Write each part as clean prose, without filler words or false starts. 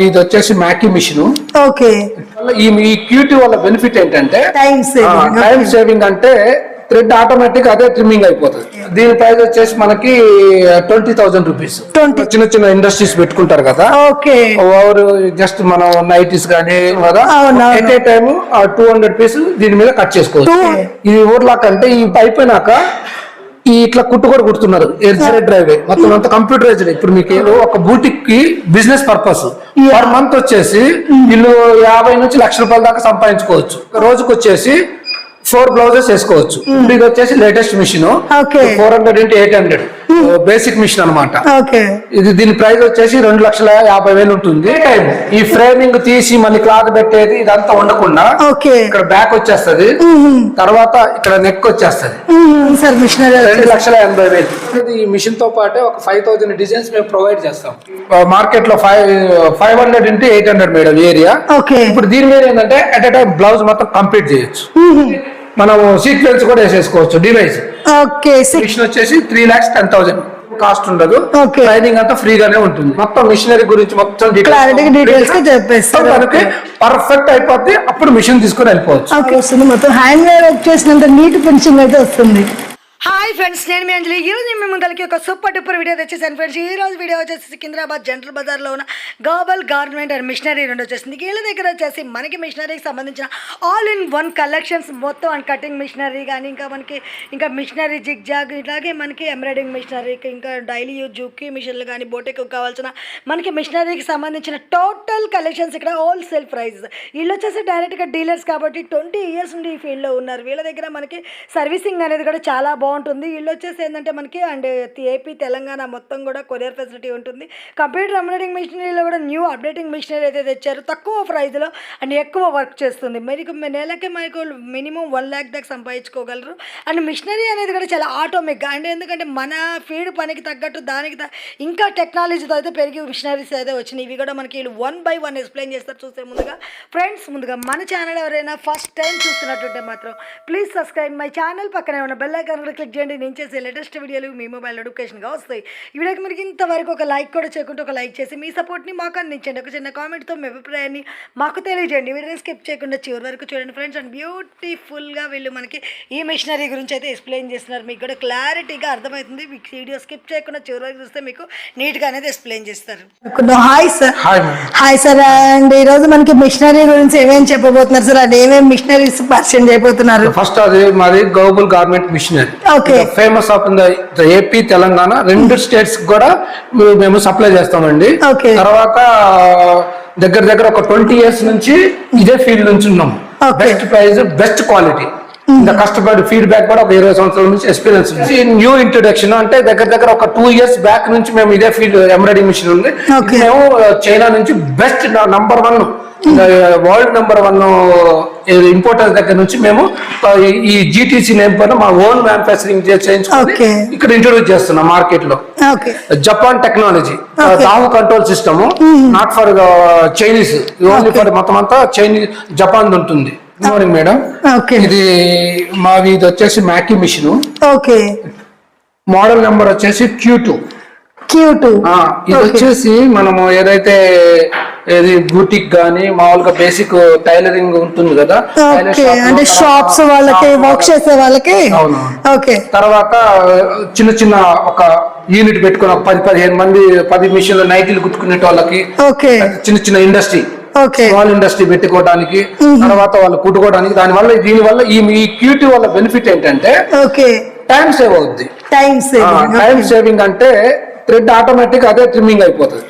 ఇది వచ్చేసి మ్యాకీ machine. Okay. ఈ క్యూటీ వల్ల బెనిఫిట్ ఏంటంటే టైం సేవింగ్ అంటే థ్రెడ్ ఆటోమేటిక్ అదే ట్రిమ్మింగ్ అయిపోతుంది. దీని ప్రైస్ వచ్చేసి మనకి 20,000 రూపీస్. చిన్న చిన్న ఇండస్ట్రీస్ పెట్టుకుంటారు కదా, ఓకే, వారు జస్ట్ మనం నైటీస్ కానీ కదా ఎట్ ఏ టైమ్ 200 పీస్ దీని మీద కట్ చేసుకోవచ్చు. ఇది ఊర్లాక్ అంటే ఈ అయిపోయినాక ఈ ఇట్లా కుట్టు కూడా కుడుతున్నారు. ఎయిర్ డ్రైవ్ మొత్తం అంతా కంప్యూటరైజ్డ్. ఇప్పుడు మీకు ఒక బూటిక్ కి బిజినెస్ పర్పస్ పర్ మంత్ వచ్చేసి వీళ్ళు 50 నుంచి ₹1,00,000 దాకా సంపాదించుకోవచ్చు. రోజుకి వచ్చేసి 4 బ్లౌజెస్ వేసుకోవచ్చు. ఇది వచ్చేసి latest machine 400 x 800 basic machine అనమాట. ఇది దీని ప్రైస్ వచ్చేసి 2,50,000 ఉంటుంది. ఈ ఫ్రేమింగ్ తీసి మళ్ళీ క్లాత్ పెట్టేది ఇదంతా ఉండకుండా ఇక్కడ బ్యాక్ వచ్చేస్తది, తర్వాత ఇక్కడ నెక్ వచ్చేస్తది. 2,80,000. ఈ మిషన్ తో పాటే ఒక 5,000 డిజైన్స్ మేము ప్రొవైడ్ చేస్తాం. మార్కెట్ లో 500 x 800 మేడం ఏరియా. ఇప్పుడు దీని మీద ఏంటంటే అట్ ఎ టైం బ్లౌజ్ మొత్తం కంప్లీట్ చేయొచ్చు. మనం సీక్వెన్స్ కూడా వేసేసుకోవచ్చు. డివైస్ మిషన్ వచ్చేసి 3,10,000 కాస్ట్ ఉండదు. ట్రైనింగ్ అంతా ఫ్రీగానే ఉంటుంది. మొత్తం మిషనరీ గురించి మొత్తం డీటెయిల్స్ పర్ఫెక్ట్ అయిపోద్ది. అప్పుడు మిషన్ తీసుకొని వెళ్ళిపోవచ్చు. మొత్తం హ్యాండ్ వచ్చేసినంత నీట్ ఫినిషింగ్ అయితే వస్తుంది. హాయ్ ఫ్రెండ్స్, నేను మీ అంజలి. ఈరోజు మేము ముందరికి ఒక సూపర్ డూపర్ వీడియో తెచ్చేసాను ఫ్రెండ్స్. ఈ రోజు వీడియో వచ్చేసి సికింద్రాబాద్ జనరల్ బజార్లో ఉన్న గ్లోబల్ గార్మెంట్ అండ్ మిషనరీ రెండు వచ్చేసింది. వీళ్ళ దగ్గర వచ్చేసి మనకి మిషనరీకి సంబంధించిన ఆల్ ఇన్ వన్ కలెక్షన్స్ మొత్తం అండ్ కటింగ్ మిషనరీ కానీ ఇంకా మిషనరీ జిగ్ జాగ్, ఇలాగే మనకి ఎంబ్రాయిడింగ్ మిషనరీకి ఇంకా డైలీ యూజ్ జుక్కి మిషన్లు కానీ బోటెక్ కావాల్సిన మనకి మిషనరీకి సంబంధించిన టోటల్ కలెక్షన్స్ ఇక్కడ హోల్సేల్ ప్రైస్. వీళ్ళు వచ్చేసి డైరెక్ట్గా డీలర్స్ కాబట్టి 20 ఇయర్స్ నుండి ఈ ఫీల్డ్లో ఉన్నారు. వీళ్ళ దగ్గర మనకి సర్వీసింగ్ అనేది కూడా చాలా బాగుంటుంది. వీళ్ళు వచ్చేసి ఏంటంటే మనకి అండ్ ఏపీ తెలంగాణ మొత్తం కూడా కొరియర్ ఫెసిలిటీ ఉంటుంది. కంప్యూటర్ ఎంబ్రాయిడింగ్ మిషనరీలో కూడా న్యూ అప్డేటింగ్ మిషనరీ అయితే తెచ్చారు. తక్కువ ప్రైస్లో అండ్ ఎక్కువ వర్క్ చేస్తుంది. మీకు నెలకి మీకు మినిమం 1 lakh దాకా సంపాదించుకోగలరు. అండ్ మిషనరీ అనేది కూడా చాలా ఆటోమేటిక్గా అండ్ ఎందుకంటే మన ఫీల్డ్ పనికి తగ్గట్టు దానికి ఇంకా టెక్నాలజీతో అయితే పెరిగి మిషనరీస్ అయితే వచ్చినాయి. ఇవి కూడా మనకి 1 by 1 ఎక్స్ప్లెయిన్ చేస్తారు. చూసే ముందుగా మన ఛానల్ ఎవరైనా ఫస్ట్ టైం చూస్తున్నట్టుంటే మాత్రం ప్లీజ్ సబ్స్క్రైబ్ మై ఛానల్. పక్కనే ఉన్న బెల్ ఐకాన్ క్లిక్ చేయండి. నేను చేసే లేటెస్ట్ వీడియోలు మీ మొబైల్ నోటిఫికేషన్గా వస్తాయి. ఈ వీడియోకి మీరు ఇంతవరకు ఒక లైక్ కూడా చేయకుండా ఒక లైక్ చేసి మీ సపోర్ట్ని మాకు అందించండి. ఒక చిన్న కామెంట్తో మీ అభిప్రాయాన్ని మాకు తెలియజేయండి. వీడియోని స్కిప్ చేయకుండా చివరి వరకు చూడండి ఫ్రెండ్స్. అండ్ బ్యూటిఫుల్గా వీళ్ళు మనకి ఈ మిషనరీ గురించి అయితే ఎక్స్ప్లెయిన్ చేస్తున్నారు. మీకు కూడా క్లారిటీగా అర్థమవుతుంది. వీడియో స్కిప్ చేయకుండా చివరి వరకు చూస్తే మీకు నీట్గా అనేది ఎక్స్ప్లెయిన్ చేస్తారు. Hi sir. Hi sir. And ఈరోజు మనకి మిషనరీ గురించి ఏమేమి చెప్పబోతున్నారు సార్? అండ్ ఏమేమి మిషనరీస్ పరిచయం చేయబోతున్నారు? ఫస్ట్ అది మాది global garment machinery. Famous of AP Telangana 2 states కూడా మేము సప్లై చేస్తామండి. తర్వాత దగ్గర ఒక 20 ఇయర్స్ నుంచి ఇదే ఫీల్డ్ నుంచి ఉన్నాం. Best price, best quality. ఇంకా కస్టమర్ ఫీడ్బ్యాక్ కూడా ఒక 20 సంవత్సరాల నుంచి ఎక్స్పీరియన్స్ ఉంది. న్యూ ఇంట్రొడక్షన్ అంటే దగ్గర ఒక 2 years బ్యాక్ నుంచి మేము ఇదే ఫీల్డ్ ఎంబ్రాయిడింగ్ మిషన్ ఉంది. మేము చైనా నుంచి best number 1 world number 1 importers దగ్గర నుంచి మేము ఈ GTC నేమ్ పైన మా ఓన్ మ్యానుఫ్యాక్చరింగ్ చేయించుకొని ఇక్కడ ఇంట్రొడ్యూస్ చేస్తున్నాం మార్కెట్ లో. జపాన్ టెక్నాలజీ దావు control system, not for Chinese, only for మొత్తం అంతా చైనీస్ జపాన్ ఉంటుంది. Good morning madam. ఇది మాది ఇది వచ్చేసి మ్యాకీ మిషన్. మోడల్ నెంబర్ వచ్చేసి Q2. ఇది వచ్చేసి మనము ఏదైతే బూటిక్ గానీ మామూలుగా బేసిక్ టైలరింగ్ ఉంటుంది కదా, అంటే షాప్స్ వాళ్ళకి వర్క్ చేసే వాళ్ళకి. తర్వాత చిన్న ఒక యూనిట్ పెట్టుకుని ఒక 10-15 మంది 10 మిషన్లు నైటీలు కుట్టుకునే వాళ్ళకి, చిన్న ఇండస్ట్రీ, స్మాల్ ఇండస్ట్రీ పెట్టుకోవడానికి, తర్వాత వాళ్ళు కుట్టుకోవడానికి. దీనివల్ల ఈ క్యూటీ వల్ల బెనిఫిట్ ఏంటంటే టైం సేవ్ అవుద్ది. టైం సేవింగ్ అంటే థ్రెడ్ ఆటోమేటిక్ అదే ట్రిమ్మింగ్ అయిపోతుంది.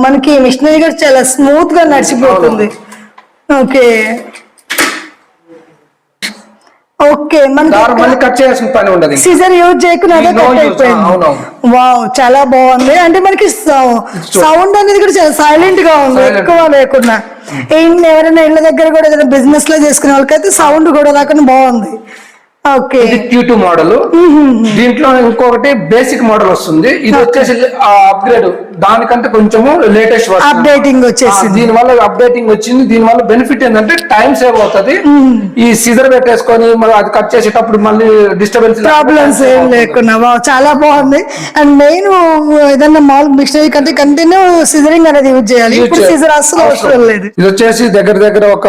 మనకి మిషనరీ కూడా చాలా స్మూత్ గా నడిచిపోతుంది. కట్ చేయాల్సిన పని ఉండదు. సీజర్ యూజ్ చేయకుండా వావ్, చాలా బాగుంది. అంటే మనకి సౌండ్ అనేది కూడా చాలా సైలెంట్ గా ఉంది, ఎక్కువ లేకుండా. ఎవరైనా ఇళ్ళ దగ్గర కూడా ఏదైనా బిజినెస్ లో చేసుకునే వాళ్ళకైతే సౌండ్ కూడా రాకుండా బాగుంది. ఓకే ఇది Q2 మోడల్. దీంట్లో ఇంకొకటి బేసిక్ మోడల్ వస్తుంది. ఇది వచ్చేసి అప్గ్రేడ్, దానికంటే కొంచెము లేటెస్ట్ అప్డేటింగ్ వచ్చేసి. దీని వల్ల అప్డేటింగ్ వచ్చింది. దీని వల్ల బెనిఫిట్ ఏంటంటే టైం సేవ్ అవుతుంది. ఈ సిజర్ పెట్టేసుకొని మళ్ళీ అది కట్ చేసేటప్పుడు మళ్ళీ డిస్టర్బెన్స్ ప్రాబ్లమ్స్ ఏం లేకుండా చాలా బాగుంది. అండ్ మెయిన్ ఏదన్నా మామూలు మిషనరీ కంటే కంటిన్యూ సిజరింగ్ అనేది యూజ్ చేయాలి. ఇప్పుడు సిజర్ అసలు అవసరం లేదు. ఇది వచ్చేసి దగ్గర ఒక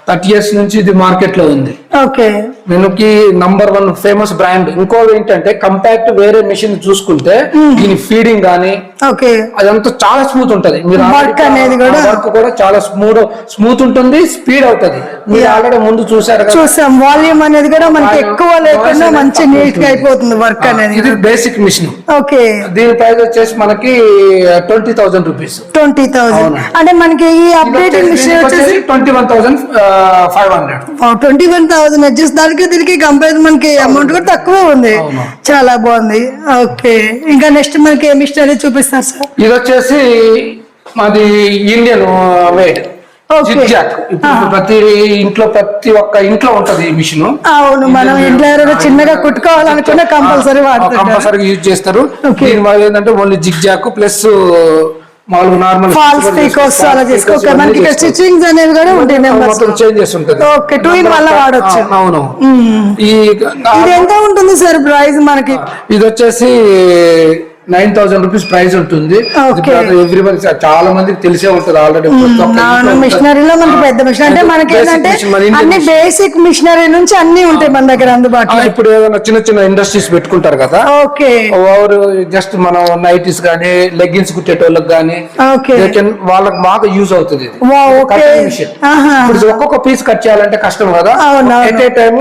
30 years నుంచి ఇది మార్కెట్ లో ఉంది. ఓకే, మనకి నంబర్ 1 ఫేమస్ బ్రాండ్. ఇంకో ఏంటంటే కంపేర్ టు వేరే మెషిన్ చూసుకుంటే దీని ఫీడింగ్ గానీ ఓకే అదంతా చాలా స్మూత్ ఉంటది. మీరు వర్క్ అనేది కూడా వర్క్ కూడా చాలా స్మూత్ ఉంటుంది, స్పీడ్ అవుతుంది. మీరు ఆల్రెడీ ముందు చూసాం. వాల్యూమ్ అనేది కూడా మనకి ఎక్కువ లేకుండా మంచి నీట్ గా అయిపోతుంది వర్క్ అనేది. ఇది బేసిక్ మిషన్. ఓకే, దీని ప్రైస్ వచ్చేసి మనకి 20,000 రూపీస్. 20,000 అంటే మనకి ఈ అప్డేటెడ్ మిషన్ వచ్చేసి 21,500. 21,000 వచ్చేసి దానికి దీనికి కంపేర్ మనకి అమౌంట్ కూడా తక్కువ ఉంది. చాలా బాగుంది. ఓకే, ఇంకా నెక్స్ట్ మనకి ఏ మిషనరీ చూపిస్తారు సార్? ఇది వచ్చేసి మాది ఇండియన్ వేడ్ జిగ్జాగ్. ఇప్పుడు ప్రతి ఒక్క ఇంట్లో ఉంటది ఈ మిషన్. అవును, మనం ఇంట్లో చిన్నగా కుట్టుకోవాలనుకున్న కంపల్సరీ యూజ్ చేస్తారు. దీని వల్ల ఏంటంటే ఓన్లీ జిగ్జాగ్ ప్లస్ మామూలుగా నార్మల్ ఫాల్స్ పీకోస్ అలా చేసుకోవచ్చు. మనకి స్టిచ్చింగ్స్ అనేవి కూడా ఉంటాయి, మొత్తం చేంజెస్ ఉంటుంది. ఓకే, 2 in 1 వాడొచ్చు. అవును. ఇది ఎంత ఉంటుంది సార్ ప్రైస్ మనకి? ఇది వచ్చేసి 9,000 రూపీస్ ప్రైస్ ఉంటుంది. ఎవ్రీవన్ చాలా మందికి తెలిసే ఉంటుంది ఆల్రెడీ. మిషనరీలో మనకి పెద్ద మిషన్ అంటే మనకి ఏంటంటే అన్ని బేసిక్ మిషనరీ నుంచి అన్ని ఉంటాయి మన దగ్గర అందుబాటులో. ఇప్పుడు ఏదైనా చిన్న ఇండస్ట్రీస్ పెట్టుకుంటారు కదా, ఓకే, వారు జస్ట్ మనం నైటీస్ గానీ లెగ్గిన్స్ కుట్టేటోళ్ళకి గానీ వాళ్ళకి బాగా యూజ్ అవుతుంది. ఇప్పుడు ఒక్కొక్క పీస్ కట్ చేయాలంటే కష్టం కదా. ఎట్ ఏ టైమ్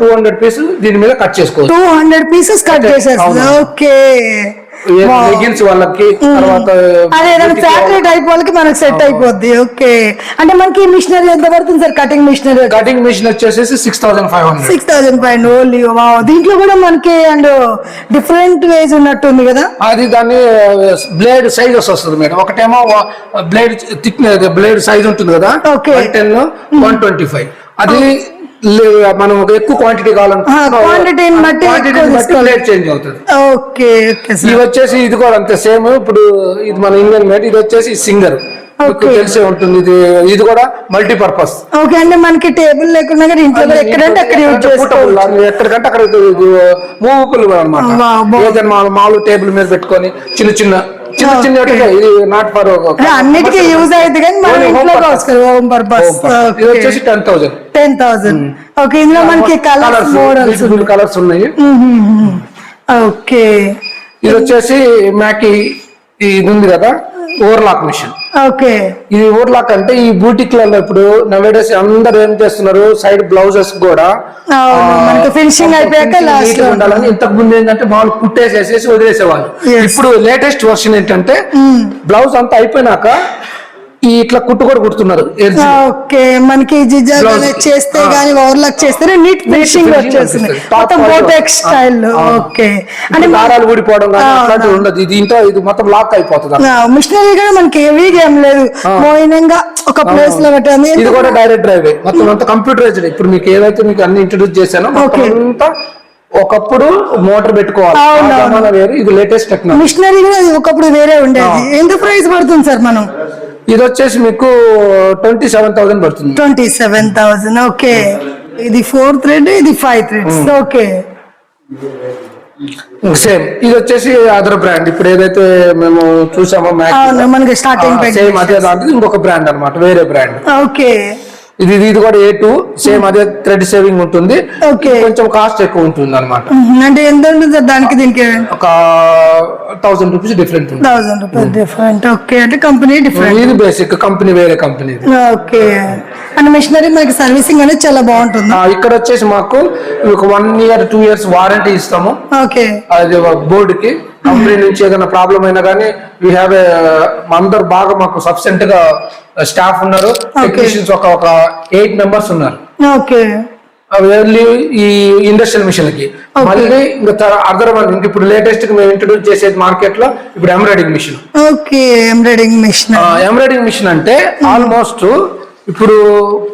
200 పీస్ దీని మీద కట్ చేసుకోవచ్చు. 200 పీసెస్ కట్ చేసేస్తుంది. ఓకే, లెగ్గిన్స్ వాళ్ళకి తర్వాత ఫ్యాక్టరీ టైప్ వాళ్ళకి మనకి సెట్ అయిపోద్ది. ఓకే, అంటే మనకి మిషనరీ ఎంత పడుతుంది సార్? కటింగ్ మిషన్ వచ్చేసి 6,500. 6,500 ఓన్లీ. దీంట్లో కూడా మనకి అండ్ డిఫరెంట్ వేస్ ఉన్నట్టుంది కదా. అది దాన్ని బ్లేడ్ సైజెస్ వస్తుంది మేడం. ఒకటేమో బ్లేడ్ సైజ్ ఉంటుంది కదా, 110, 125. అది మనం ఎక్కువ క్వాంటిటీ కావాలంటే చేంజ్ అవుతుంది. ఇది వచ్చేసి ఇది కూడా అంతే సేమ్. ఇప్పుడు ఇది మన ఇండియన్ మేడ్. ఇది వచ్చేసి సింగర్ తెలిసే ఉంటుంది. ఇది కూడా మల్టీపర్పస్. ఓకే, అంటే మనకి టేబుల్ లేకుండా ఇంట్లో ఎక్కడంటే అక్కడ ఎక్కడికంటే అక్కడ మూవబుల్ అనమాట. ఏదైనా మామూలు టేబుల్ మీద పెట్టుకొని చిన్న ఇది నాట్ ఫర్ అన్నిటికీ యూజ్ అయ్యింది కానీ మన ఇంట్లో హోమ్ పర్పస్. ఇది వచ్చేసి 10,000. ఓకే, ఇందులో మనకి కలర్స్ ఉన్నాయి. ఓకే, ఇది వచ్చేసి మ్యాకి ఇది ఉంది కదా ఓవర్లాక్ మిషన్. ఓకే, ఇది ఓవర్లాక్ అంటే ఈ బూటిక్లలో ఇప్పుడు నవేడేస్ అందరు ఏం చేస్తున్నారు, సైడ్ బ్లౌజెస్ కూడా ఫినిషింగ్ అయిపోయాక ఉండాలని. ఇంతకు ముందు ఏంటంటే మామూలు కుట్టేసేసి వదిలేసేవాళ్ళు. ఇప్పుడు లేటెస్ట్ వర్షన్ ఏంటంటే బ్లౌజ్ అంతా అయిపోయినాక ఇట్లా కుట్టు కూడా కుడుతున్నారు. ఓకే, మనకి చేస్తే గానీ ఓవర్లాక్ చేస్తే నీట్ ఫినిషింగ్ వచ్చేసింది మొత్తం బోటెక్ స్టైల్. ఓకే, అంటే దారాలు ఊడిపోవడం అట్లాంటివి ఉండదు. ఇది మొత్తం లాక్ అయిపోతుంది. మిషనరీ కూడా మనకి హెవీగా ఏం లేదు, మోయినంగా ఒక ప్లేస్ లో పెట్టండి. ఇది కూడా డైరెక్ట్ డ్రైవ్ మొత్తం అంతా కంప్యూటరైజ్డ్. ఇప్పుడు మీకు ఏదైతే మీకు అన్ని ఇంట్రడ్యూస్ చేశానో అంతా ఒకప్పుడు మోటార్ పెట్టుకోవాలి, వేరు. ఇది లేటెస్ట్ టెక్నాలజీ. మిషనరీ కూడా ఒకప్పుడు వేరే ఉండేది. ఎంత ప్రైస్ పడుతుంది సార్ మనం? ఇది వచ్చేసి మీకు 27,000 పడుతుంది. 27,000. ఓకే, ఇది 4 thread, ఇది 5 threads. Okay, same. ఇది వచ్చేసి అదర్ బ్రాండ్. ఇప్పుడు ఏదైతే మేము చూసామో మనకి స్టార్టింగ్ సేమ్ అదే దాంట్లో ఇంకొక బ్రాండ్ అన్నమాట, వేరే బ్రాండ్. ఓకే, ఇది కూడా A2 సేమ్ అదే థ్రెడ్ సేవింగ్ ఉంటుంది. కొంచెం కాస్ట్ ఎక్కువ ఉంటుంది అనమాట. అంటే ఎంత ఉంటుంది దానికి దీనికి? ఒక 1,000 rupees different. 1,000 rupees different. Okay, అంటే కంపెనీ డిఫరెంట్. ఇది బేసిక్ కంపెనీ, వేరే కంపెనీ. ఓకే, అంటే మిషనరీ మనకి సర్వీసింగ్ అనేది చాలా బాగుంటుంది. ఇక్కడ వచ్చేసి మాకు 1 year 2 years వారంటీ ఇస్తాము. ఓకే, అది బోర్డు కి కంపెనీ నుంచి ఏదైనా ప్రాబ్లం అయినా కానీ వీ హ్యావ్ అందరు బాగా మాకు సఫిషియెంట్ గా స్టాఫ్ ఉన్నారు. టెక్నీషియన్స్ ఒక 8 members ఉన్నారు. ఓకే, ఓన్లీ ఈ ఇండస్ట్రియల్ మిషన్ కి. మళ్ళీ ఇంకా అదర్ వన్ ఇప్పుడు లేటెస్ట్ మేము ఇంట్రొడ్యూస్ చేసేది మార్కెట్ లో ఇప్పుడు embroidering machine. Okay, embroidering machine. Embroidering machine అంటే ఆల్మోస్ట్ ఇప్పుడు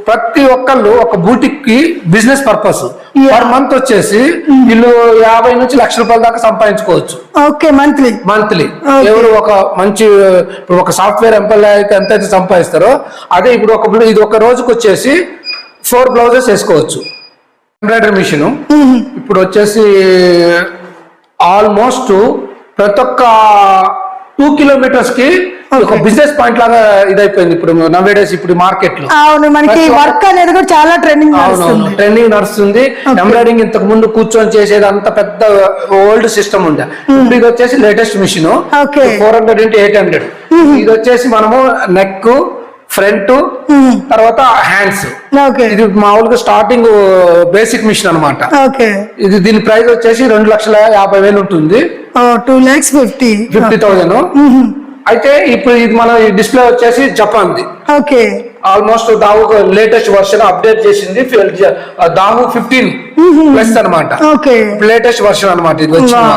ప్రతి ఒక్కళ్ళు ఒక బూటిక్ కి బిజినెస్ పర్పస్ పర్ మంత్ వచ్చేసి వీళ్ళు 50 నుంచి లక్ష రూపాయల దాకా సంపాదించుకోవచ్చు. ఓకే, మంత్లీ ఎవరు ఒక మంచి ఇప్పుడు ఒక సాఫ్ట్వేర్ ఎంప్లాయ్ అయితే ఎంతైతే సంపాదిస్తారో అదే ఇప్పుడు ఇది ఒక రోజుకి వచ్చేసి 4 బ్లౌజెస్ వేసుకోవచ్చు. ఎంబ్రాయిడరీ మిషన్ ఇప్పుడు వచ్చేసి ఆల్మోస్ట్ ప్రతి ఒక్క 2 kilometers కి ఒక బిజినెస్ పాయింట్ లాగా ఇదైపోయింది ఇప్పుడు నవేడేస్ ఇప్పుడు మార్కెట్ లో. అవును, మనకి వర్క్ అనేది కూడా చాలా ట్రెండింగ్ నడుస్తుంది. ఎంబ్రాయిడింగ్ ఇంతకు ముందు కూర్చొని చేసేది అంత పెద్ద ఓల్డ్ సిస్టమ్ ఉండే. ఇప్పుడు ఇది వచ్చేసి లేటెస్ట్ మిషన్ 400 x 800. ఇది వచ్చేసి మనము నెక్, ఫ్రంట్, తర్వాత హ్యాండ్స్. ఇది మామూలుగా స్టార్టింగ్ బేసిక్ మిషన్ అనమాట. ఇది దీని ప్రైస్ వచ్చేసి 2,50,000 ఉంటుంది. 2,50,000. అయితే ఇప్పుడు ఇది మన డిస్ప్లే వచ్చేసి జపాన్ ది. ఆల్మోస్ట్ దావు లేటెస్ట్ వర్షన్ అప్డేట్ చేసింది దావు 15+ అనమాట. లేటెస్ట్ వర్షన్ అనమాట ఇది వచ్చింది.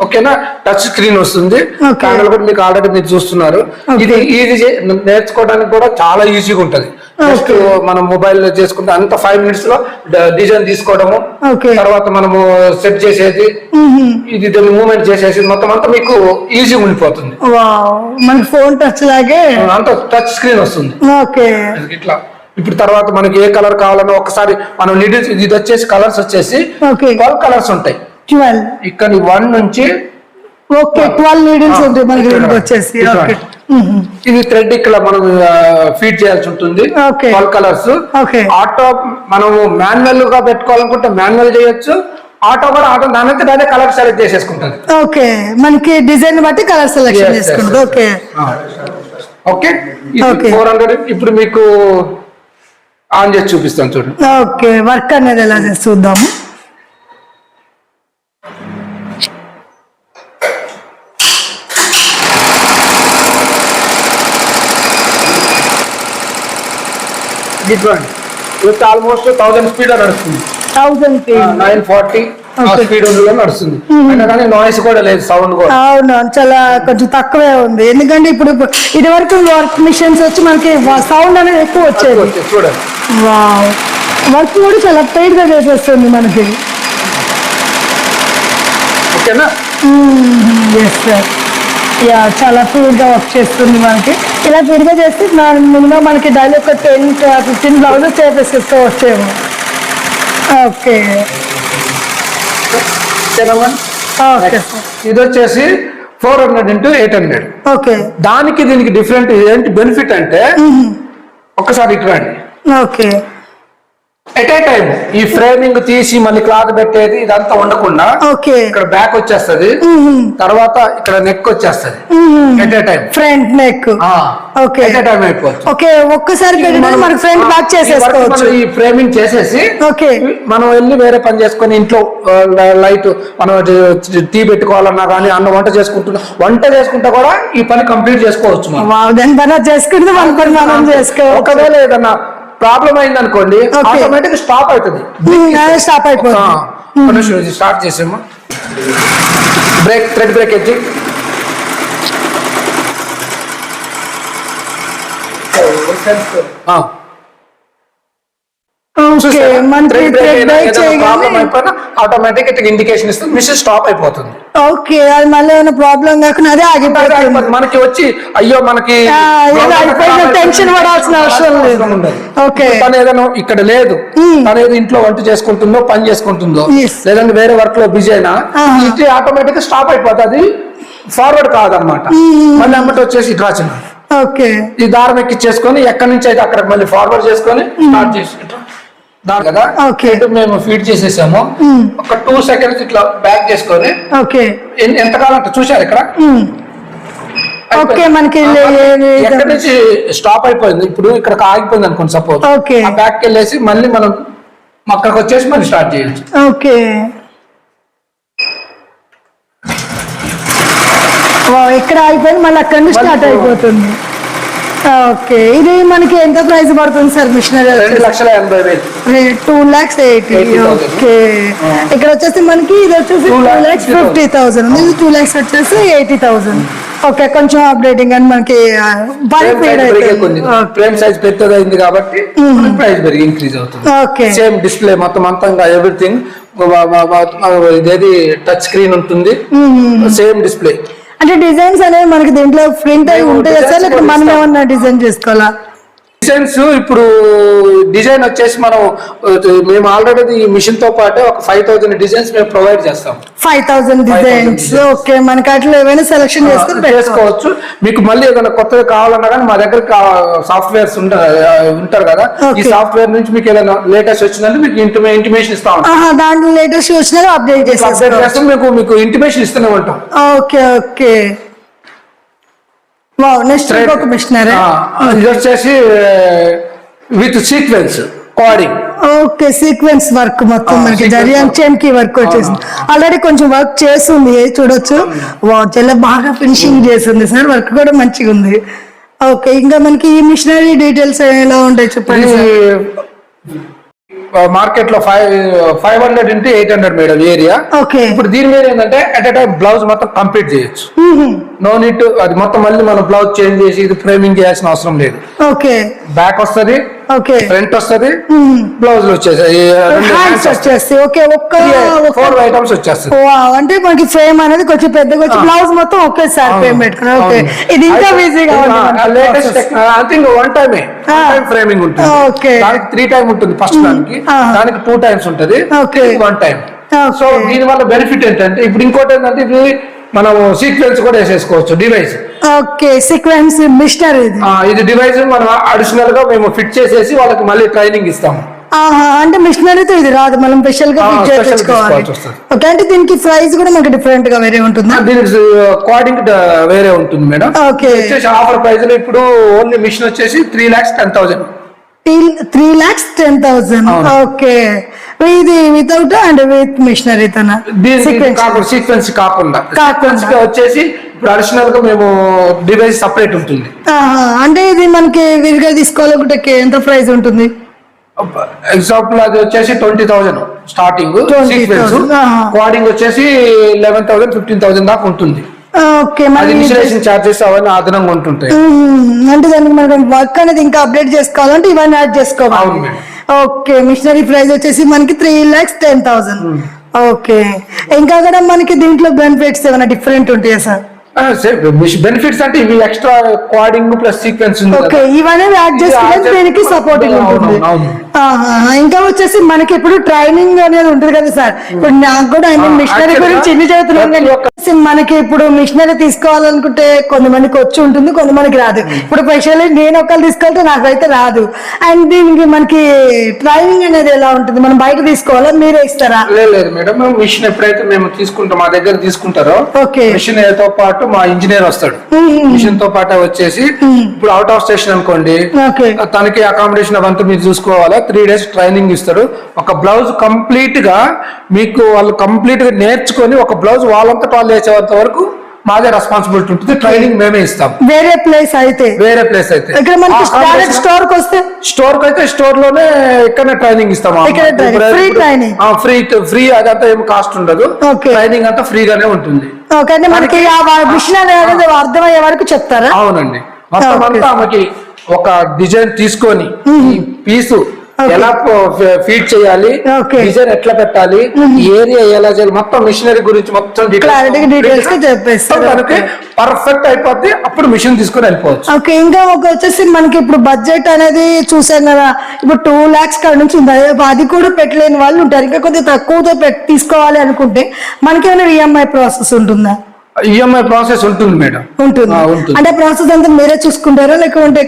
ఓకేనా, టచ్ స్క్రీన్ వస్తుంది. ప్యానల్ కూడా మీకు ఆల్రెడీ మీరు చూస్తున్నారు. ఇది ఈజీ నేర్చుకోవడానికి కూడా చాలా ఈజీగా ఉంటది. జస్ట్ మనం మొబైల్ లో చేసుకుంటే అంత 5 minutes లో డిజైన్ తీసుకోవడము, తర్వాత మనము సెట్ చేసేది, ఇది మూవ్మెంట్ చేసేసి మొత్తం అంతా మీకు ఈజీగా ఉండిపోతుంది. మనకి ఫోన్ టచ్ లాగే అంత టచ్ స్క్రీన్ వస్తుంది. ఇట్లా ఇప్పుడు తర్వాత మనకి ఏ కలర్ కావాలన్నా ఒకసారి మనం ఇది వచ్చేసి కలర్స్ వచ్చేసి 12 కలర్స్ ఉంటాయి. ఇక్కడ 1 నుంచి 12 నీడిల్స్ ఉంటాయి మనకి వచ్చేసి. ఇది థ్రెడ్ ఇక్కడ మనం ఫీడ్ చేయాల్సి ఉంటుంది. 12 కలర్స్. ఆటో మనము మాన్యువల్ గా పెట్టుకోవాలనుకుంటే మాన్యువల్ చేయొచ్చు. ఆటో కూడా దానంతా దాని కలర్ సెలెక్ట్ చేసేసుకుంటుంది. మనకి డిజైన్ బట్టి కలర్ సెలెక్షన్ చేసుకుంటుంది. ఓకే, 400. ఇప్పుడు మీకు ఆన్ చేసి చూపిస్తాను చూడండి. వర్క్ అనేది ఎలా చేసి చూద్దాము. ఆల్మోస్ట్ 1000 స్పీడ్ నడుస్తుంది. 940 స్పీడ్ నడుస్తుంది. కానీ నాయిస్ కూడా లేదు, సౌండ్ కూడా. అవును, చాలా కొంచెం తక్కువే ఉంది. ఎందుకంటే ఇప్పుడు ఇది వరకు వర్క్ మిషన్స్ వచ్చి మనకి సౌండ్ అనేది ఎక్కువ వచ్చేది. చూడండి, వర్క్ కూడా చాలా స్పీడ్ గా చేసేస్తుంది మనకి. ఓకేనా? ఎస్ సార్, చాలా స్పీడ్ గా వర్క్ చేస్తుంది మనకి. ఇలా స్పీడ్ గా చేస్తే మినిమం మనకి డైలీ ఒక 10-15 బ్లౌజెస్ చేసేసుకోవచ్చేమో. ఇది వచ్చేసి 400 x 800. దానికి దీనికి డిఫరెంట్ ఏంటి బెనిఫిట్ అంటే ఒక్కసారి ఇటు రండి. ఎట్ ఏ టైం ఈ ఫ్రేమింగ్ తీసి మళ్ళీ క్లాత్ పెట్టేది ఇదంతా ఉండకుండా ఇక్కడ బ్యాక్ వచ్చేస్తది, తర్వాత ఇక్కడ నెక్ వచ్చేస్తది. At a time front neck at a time అయిపోతుంది. ఒక్కసారి ఫ్రంట్ బ్యాక్ చేసేసుకోవచ్చు. ఈ ఫ్రేమింగ్ చేసేసి మనం వెళ్ళి వేరే పని చేసుకొని ఇంట్లో లైట్ మనం టీ పెట్టుకోవాలన్నా కానీ అన్న వంట చేసుకుంటా కూడా ఈ పని కంప్లీట్ చేసుకోవచ్చు. ఒకవేళ ఏదన్నా ప్రాబ్లం అయింది అనుకోండి, ఆటోమేటిక్ స్టాప్ అవుతుంది. స్టార్ట్ చేసాము. థ్రెడ్ బ్రేక్ ఎత్తి ఆటోమేటిక్ ఇండికేషన్ ఇస్తుంది, మిషన్ స్టాప్ అయిపోతుంది. అది మళ్ళీ ఏమైనా ప్రాబ్లం కాకుండా అదే ఆగిపోతుంది. మనకి వచ్చి అయ్యో మనకి టెన్షన్ పడాల్సిన అవసరం లేదు. తను ఏదైనా ఇక్కడ లేదు, తను ఏదో ఇంట్లో వంట చేసుకుంటుందో పని చేసుకుంటుందో లేదంటే వేరే వర్క్ లో బిజీ అయినా ఇది ఆటోమేటిక్ స్టాప్ అయిపోతుంది. ఫార్వర్డ్ కాదనమాట. మళ్ళీ అమ్మటి వచ్చేసి ఇట్లా చిన్న ఈ దారం ఎక్కిచ్చేసుకొని ఎక్కడి నుంచి అయితే అక్కడ మళ్ళీ ఫార్వర్డ్ చేసుకొని స్టార్ట్ చేసి కదా మేము ఫీడ్ చేసేసాము. ఒక 2 seconds ఇట్లా బ్యాక్ చేసుకొని ఎంతకాలం చూసారు ఇక్కడ మనకి ఎక్కడి నుంచి స్టాప్ అయిపోయింది. ఇప్పుడు ఇక్కడ ఆగిపోయింది అనుకోండి సపోజ్, బ్యాక్ వెళ్ళేసి మళ్ళీ మనం అక్కడికి వచ్చేసి మళ్ళీ స్టార్ట్ చేయొచ్చు. ఇక్కడ అయిపోయింది, మళ్ళీ అక్కడి నుంచి స్టార్ట్ అయిపోతుంది. ఇది మనకి ఎంత ప్రైస్ పడుతుంది సార్ మిషనరీ? 2,80,000. ఇక్కడ వచ్చేసి మనకి ఇది వచ్చేసి 2,50,000 ఉంది. 2 lakhs వచ్చేసి 80,000. ఓకే, కొంచెం అప్డేటింగ్ అని మనకి ఫ్రేమ్ సైజ్ పెద్దది అయింది కాబట్టి ప్రైస్ పెరిగి ఇంక్రీజ్ అవుతుంది. ఓకే, సేమ్ డిస్ప్లే మొత్తం అంతా ఎవ్రీథింగ్ ఇదేది టచ్ స్క్రీన్ ఉంటుంది, సేమ్ డిస్ప్లే. అంటే డిజైన్స్ అనేవి మనకి దీంట్లో ప్రింట్ అయి ఉంటాయి సార్, లేకపోతే మనం ఏమన్నా డిజైన్ చేసుకోవాలా? డిజైన్స్ ఇప్పుడు డిజైన్ వచ్చేసి మేము ఆల్రెడీ ఈ మిషన్ తో పాటు ఒక 5000 డిజైన్స్ మేము ప్రొవైడ్ చేస్తాం. 5000 డిజైన్స్. ఓకే, మనకి అట్లా ఏమైనా సెలెక్షన్ చేసుకోవచ్చు. మీకు మళ్ళీ ఏదైనా కొత్తగా కావాలన్నా కానీ మా దగ్గర సాఫ్ట్వేర్స్ ఉంటారు కదా, ఈ సాఫ్ట్వేర్ నుంచి మీకు ఏదైనా లేటెస్ట్ వచ్చిందంటే మీకు ఇంటిమేషన్ ఇస్తా ఉంటాం. దాంట్లో లేటెస్ట్ వచ్చినా అప్డేట్ చేస్తాం, మీకు ఇంటిమేషన్ ఇస్తూనే ఉంటాం. Okay okay. నెక్స్ట్ ఇంకొక మిషనరీ ఇది వచ్చేసి with sequence coding. Okay, sequence work మొత్తం మనకి జరియన్ చైన్ కి వర్క్ వచ్చేసింది. ఆల్రెడీ కొంచెం వర్క్ చేస్తుంది చూడొచ్చు. చాలా బాగా ఫినిషింగ్ చేస్తుంది సార్, వర్క్ కూడా మంచిగా ఉంది. ఓకే, ఇంకా మనకి ఈ మిషనరీ డీటెయిల్స్ ఎలా ఉంటాయి చెప్పండి. మార్కెట్ లో 500 into 800 మేడం ఏరియా. ఓకే, ఇప్పుడు దీని మీద ఏంటంటే అట్ ఎ టైం బ్లౌజ్ మొత్తం కంప్లీట్ చేయొచ్చు. నో నీడ్ అది మొత్తం మళ్ళీ మనం బ్లౌజ్ చేంజ్ చేసి ఇది ఫ్రేమింగ్ చేయాల్సిన అవసరం లేదు. ఓకే, బ్యాక్ వస్తుంది, ఓకే, ఫ్రంట్ వస్తుంది, బ్లౌజ్ వచ్చేసి ఓకే, 4 ఐటమ్స్ వచ్చేస్తుంది. అంటే మనకి ఫ్రేమ్ అనేది కొంచెం పెద్దగా వచ్చి బ్లౌజ్ మొత్తం ఒకేసారి ఫ్రేమ్ పెట్టుకున్నాం. ఓకే, ఇది ఇంకా ఈజీగా లేటెస్ట్ వన్ టైమ్ ఫ్రేమింగ్ ఉంటుంది. ఓకే, దానికి 3 times ఉంటుంది ఫస్ట్ దానికి 2 times ఉంటుంది, 1 time. సో దీని వల్ల బెనిఫిట్ ఏంటంటే ఇప్పుడు ఇంకోటి ఏంటంటే ఇది మనం సీక్వెన్స్ కూడా వేసేసుకోవచ్చు డివైస్. ఓకే, సీక్వెన్స్ మిషనరీ ఇది డివైస్ మనం అడిషనల్ గా మేము ఫిట్ చేసేసి వాళ్ళకి మళ్ళీ ట్రైనింగ్ ఇస్తాము. అంటే మిషనరీతో ఇది రాదు, మనం స్పెషల్ గా ఫిట్ చేయించుకోవాలి. ఓకే, అంటే దీనికి ప్రైస్ కూడా మనకి డిఫరెంట్ గా వేరే ఉంటుంది. దీనికి కోడింగ్ వేరే ఉంటుంది మేడం. ఓకే, వచ్చేసి ఆఫర్ ప్రైస్ లో ఇప్పుడు ఓన్లీ మిషన్ వచ్చేసి 3,10,000. 3,10,000. ఓకే, ఇది without and with machinery sequence కాకుండా వచ్చేసి ఇప్పుడు అడిషనల్ గా మేము డివైస్ సపరేట్ ఉంటుంది. అంటే ఇది మనకి విడిగా తీసుకోవాలంటే ఎంత ప్రైస్ ఉంటుంది? ఎగ్జాంపుల్ అది వచ్చేసి 20,000 స్టార్టింగ్ సీక్వెన్స్, కోడింగ్ వచ్చేసి 11,000 15,000 దాకా ఉంటుంది. ఓకే, ఇన్స్టాలేషన్ చార్జెస్ అవన్నీ అదనంగా ఉంటుంటాయి. అంటే దానికి మనం వర్క్ అనేది ఇంకా అప్డేట్ చేసుకోవాలంటే ఇవన్నీ యాడ్ చేసుకోవాలి. ఓకే, మిషనరీ ప్రైస్ వచ్చేసి మనకి 3,10,000. ఓకే, ఇంకా కూడా మనకి దీంట్లో బెనిఫిట్స్ ఏమైనా డిఫరెంట్ ఉంటాయా సార్? బెనిఫిట్స్ అంటే ఇవి extra coding plus sequence. Okay, ఇవన్నీ యాడ్ చేసుకుంటే దీనికి సపోర్టింగ్ ఉంటుంది. ఇంకా వచ్చేసి మనకి ఇప్పుడు ట్రైనింగ్ అనేది ఉంటుంది కదా సార్. ఇప్పుడు నాకు కూడా మిషనరీ గురించి ఎన్ని చదువుతున్నాను. మనకి ఇప్పుడు మిషనరీ తీసుకోవాలనుకుంటే కొంతమందికి వచ్చి ఉంటుంది, కొంతమందికి రాదు. ఇప్పుడు స్పెషల్లీ నేను ఒకళ్ళు తీసుకెళ్తే నాకైతే రాదు. అండ్ దీనికి మనకి ట్రైనింగ్ అనేది ఎలా ఉంటుంది? మనం బయట తీసుకోవాలా, మీరే ఇస్తారా? లేదు మేడం, మిషన్ ఎప్పుడైతే మేము తీసుకుంటాం మా దగ్గర తీసుకుంటారో మిషన్ తో పాటు మా ఇంజనీర్ వస్తాడు. మిషన్ తో పాటు వచ్చేసి ఇప్పుడు అవుట్ ఆఫ్ స్టేషన్ అనుకోండి, తనకి అకామిడేషన్ అవంతా మీరు చూసుకోవాలా. 3 days ట్రైనింగ్ ఇస్తారు. ఒక బ్లౌజ్ కంప్లీట్ గా మీకు వాళ్ళు కంప్లీట్ గా నేర్చుకొని ఒక బ్లౌజ్ వాళ్ళంతా వాళ్ళు వేసేంత వరకు మాదే రెస్పాన్సిబిలిటీ ఉంటుంది. ట్రైనింగ్ మేమే ఇస్తాం. వేరే ప్లేస్ అయితే స్టోర్ అయితే స్టోర్ లోనే ఇక్కడనే ట్రైనింగ్ ఇస్తాం. ఫ్రీ అదంతా ఏం కాస్ట్ ఉండదు. ట్రైనింగ్ అంతా ఫ్రీగానే ఉంటుంది. మనకి మిషన్ అనేది అర్థమయ్యే వరకు చెప్తారా? అవునండి, మొత్తం అంతా ఆమెకి ఒక డిజైన్ తీసుకొని ఈ పీసు ఎలా ఫీడ్ చేయాలి, డిజైన్ ఎట్లా పెట్టాలి, ఏరియా ఎలా చేయాలి, మొత్తం మిషనరీ గురించి మొత్తం డీటెయిల్స్ చెప్పేస్తారు. పర్ఫెక్ట్ అయిపోతే అప్పుడు మిషన్ తీసుకొని వెళ్ళిపోవచ్చు. ఓకే, ఇంకా ఒక వచ్చేసి మనకి ఇప్పుడు బడ్జెట్ అనేది చూసాం కదా, ఇప్పుడు 2 lakhs కాడ నుంచి ఉంది. అది కూడా పెట్టలేని వాళ్ళు ఉంటారు. ఇంకా కొద్దిగా తక్కువతో తీసుకోవాలి అనుకుంటే మనకి ఏమైనా ఈఎంఐ ప్రాసెస్ ఉంటుందా? ఈఎంఐ ప్రాసెస్ ఉంటుంది మేడం. ఉంటుంది. అంటే ప్రాసెస్ అంతా మీరే చూసుకుంటారా లేకుంటే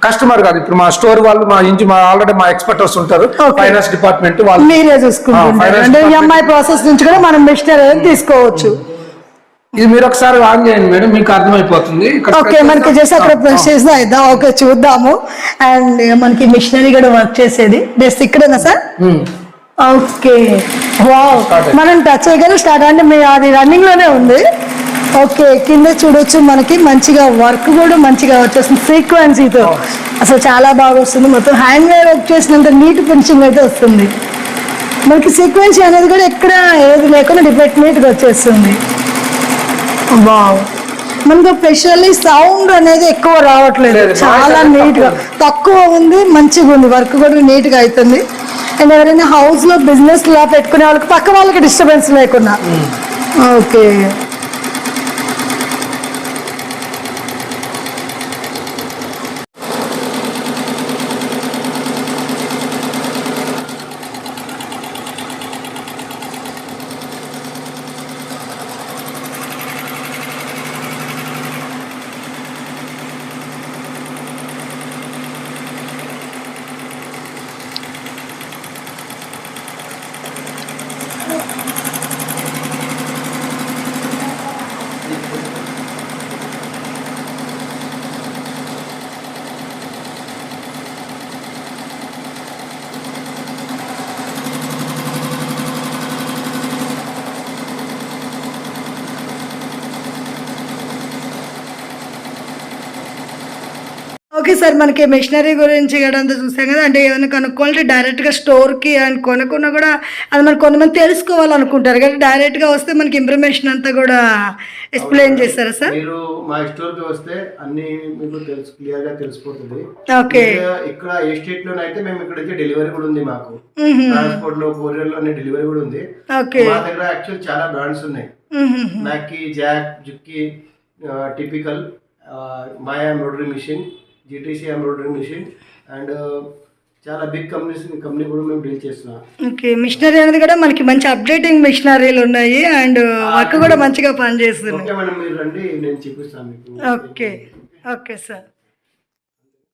కస్టమర్ కాదు? ఇప్పుడు మా స్టోర్ వాళ్ళు మా ఆల్రెడీ మా ఎక్స్పర్టర్స్ ఉంటారు, ఫైనాన్స్ డిపార్ట్మెంట్ వాళ్ళు మీరే చూసుకుంటారు. అంటే ఈఎంఐ ప్రాసెస్ నుంచి కూడా మనం మిషనరీ తీసుకోవచ్చు. ఇది మీరు ఒకసారి ఆన్ చేయండి మేడం, మీకు అర్థమైపోతుంది. ఓకే, మనకి జస్ట్ అక్కడ ప్రెస్ చేసి ఇద్దాం. ఓకే, చూద్దాము. అండ్ మనకి మిషనరీ కూడా వర్క్ చేసేది జస్ట్ ఇక్కడేనా సార్? ఓకే, వావ్, మనం టచ్ చేయగానే స్టార్ట్. అంటే అది రన్నింగ్ లోనే ఉంది. ఓకే, కింద చూడొచ్చు మనకి మంచిగా వర్క్ కూడా మంచిగా వచ్చేస్తుంది ఫ్రీక్వెన్సీతో. అసలు చాలా బాగా వస్తుంది. మొత్తం హ్యాండ్ వేర్ వర్క్ చేసినంత నీట్ ఫినిషింగ్ అయితే వస్తుంది. మనకి సీక్వెన్సీ అనేది కూడా ఎక్కడ ఏది లేకుండా డిఫెక్ట్ నీట్గా వచ్చేస్తుంది. వావ్, మనకు స్పెషల్లీ సౌండ్ అనేది ఎక్కువ రావట్లేదు, లేదు, చాలా noise నీట్ గా తక్కువ ఉంది, మంచిగా ఉంది, వర్క్ కూడా నీట్ గా అవుతుంది. అండ్ ఎవరైనా హౌస్ లో బిజినెస్ లా పెట్టుకునే వాళ్ళకి పక్క వాళ్ళకి డిస్టర్బెన్స్ లేకుండా. ఓకే, ఓకే సార్, మనకి మిషనరీ గురించి కూడా అంతా చూసాం కదా. అంటే ఏమైనా కనుక్కోవాలంటే డైరెక్ట్గా స్టోర్కి అండ్ కొనుక్కున్నా కూడా అది మనకు కొంతమంది తెలుసుకోవాలనుకుంటారు కదా, డైరెక్ట్గా వస్తే మనకి ఇన్ఫర్మేషన్ అంతా కూడా ఎక్స్ప్లెయిన్ చేస్తారా సార్? మీరు మా స్టోర్కి వస్తే అన్ని మీకు క్లియర్ గా తెలిసిపోతుంది. ఓకే, ఇక్కడ ఏ స్టేట్ లోనైతే మేము ఇక్కడికి డెలివరీ కూడా ఉంది, మాకు ట్రాన్స్పోర్ట్ లో కొరియర్ లో డెలివరీ కూడా ఉంది. ఓకే, మా దగ్గర యాక్చువల్ చాలా బ్రాండ్స్ ఉన్నాయి, మ్యాకీ, జాక్, జుక్కి, టిపికల్, మాయా embroidery machine, GTC embroidery machine and చాలా బిగ్ కంపెనీ కూడా మేము డీల్ చేస్తున్నాం. ఓకే, మిషనరీ అనేది కూడా మనకి మంచి అప్డేటింగ్ మిషనరీలు ఉన్నాయి అండ్ వర్క్ కూడా మంచిగా పనిచేస్తుంది. ఓకే మేడం, మీరు రండి, నేను చూపిస్తాను మీకు. Okay, okay sir.